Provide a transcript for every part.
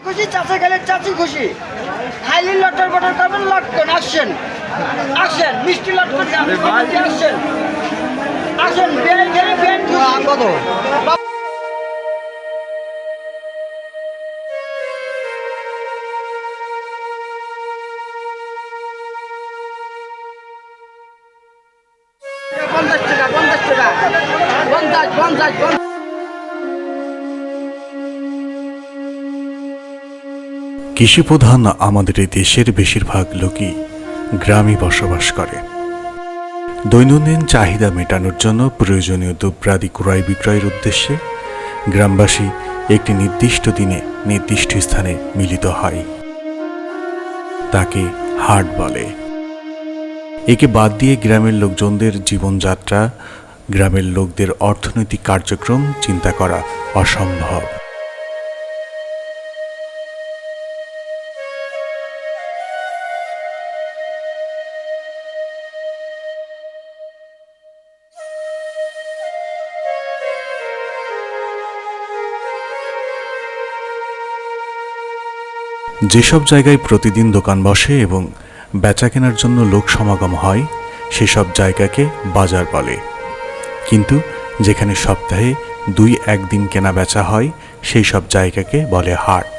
খুশি চাচা গেলে চাচি খুশি খাইলি লটর বটর করবেন লটকন আসেন আসেন মিষ্টি লটকন আসেন আসেন বেন গেলে বেন কত কৃষিপ্রধান আমাদের এই দেশের বেশিরভাগ লোকই গ্রামে বসবাস করে। দৈনন্দিন চাহিদা মেটানোর জন্য প্রয়োজনীয় দ্রব্যাদি ক্রয় বিক্রয়ের উদ্দেশ্যে গ্রামবাসী একটি নির্দিষ্ট দিনে নির্দিষ্ট স্থানে মিলিত হয়, তাকে হাট বলে। একে বাদ দিয়ে গ্রামের লোকজনদের জীবনযাত্রা, গ্রামের লোকদের অর্থনৈতিক কার্যক্রম চিন্তা করা অসম্ভব। যেসব জায়গায় প্রতিদিন দোকান বসে এবং বেচা কেনার জন্য লোক সমাগম হয় সেসব জায়গাকে বাজার বলে, কিন্তু যেখানে সপ্তাহে 2-1 দিন কেনা বেচা হয় সেই সব জায়গাকে বলে হাট।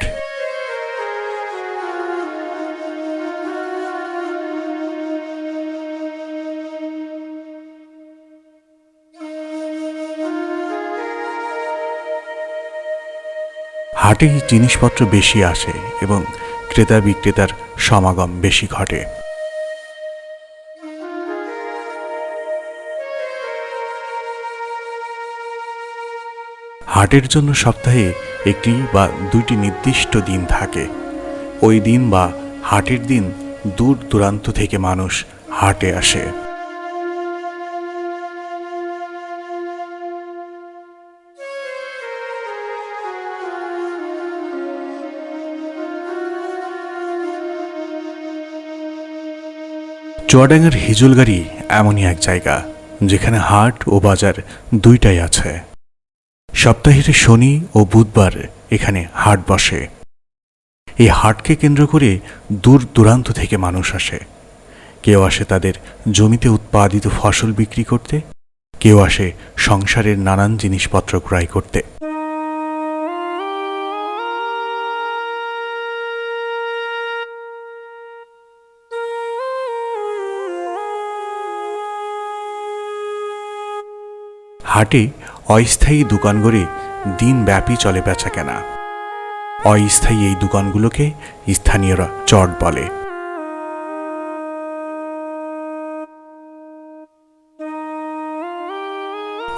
হাটে জিনিসপত্র বেশি আসে এবং ক্রেতা বিক্রেতার সমাগম বেশি ঘটে। হাটের জন্য সপ্তাহে 1 বা 2টি নির্দিষ্ট দিন থাকে। ওই দিন বা হাটের দিন দূর দূরান্ত থেকে মানুষ হাটে আসে। চুয়াডাঙ্গার হিজলগাড়ি এমনই এক জায়গা যেখানে হাট ও বাজার দুইটাই আছে। সপ্তাহের শনি ও বুধবার এখানে হাট বসে। এই হাটকে কেন্দ্র করে দূর দূরান্ত থেকে মানুষ আসে। কেউ আসে তাদের জমিতে উৎপাদিত ফসল বিক্রি করতে, কেউ আসে সংসারের নানান জিনিসপত্র ক্রয় করতে। হাটে অস্থায়ী দোকান গড়ে দিনব্যাপী চলে বেচা কেনা। অস্থায়ী এই দোকানগুলোকে স্থানীয়রা চট বলে।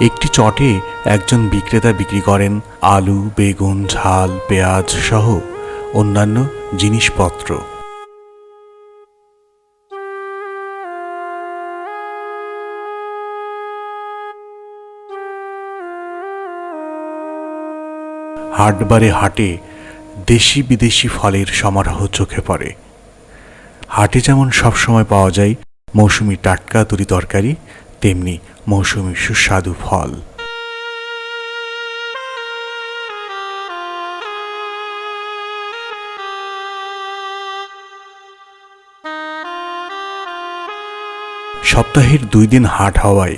একটি চটে একজন বিক্রেতা বিক্রি করেন আলু, বেগুন, ঝাল, পেঁয়াজ সহ অন্যান্য জিনিসপত্র। হাটবারে হাটে দেশি বিদেশি ফলের সমারোহ চোখে পড়ে। হাটে যেমন সবসময় পাওয়া যায় মৌসুমি টাটকা তরি তরকারি, তেমনি মৌসুমি সুস্বাদু ফল। সপ্তাহের 2 দিন হাট হওয়ায়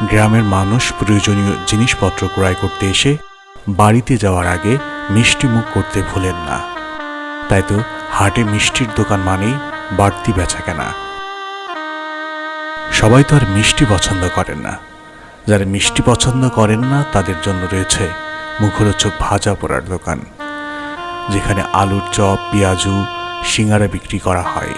গ্রামের মানুষ প্রয়োজনীয় জিনিসপত্র ক্রয় করতে এসে বাড়িতে যাওয়ার আগে মিষ্টি মুখ করতে ভুলেন না। তাই তো হাটে মিষ্টির দোকান মানেই বাড়তি বেচা কেনা। সবাই তো আর মিষ্টি পছন্দ করেন না। যারা মিষ্টি পছন্দ করেন না তাদের জন্য রয়েছে মুখরোচক ভাজা পোড়ার দোকান, যেখানে আলুর চপ, পেঁয়াজু, সিঙ্গারা বিক্রি করা হয়।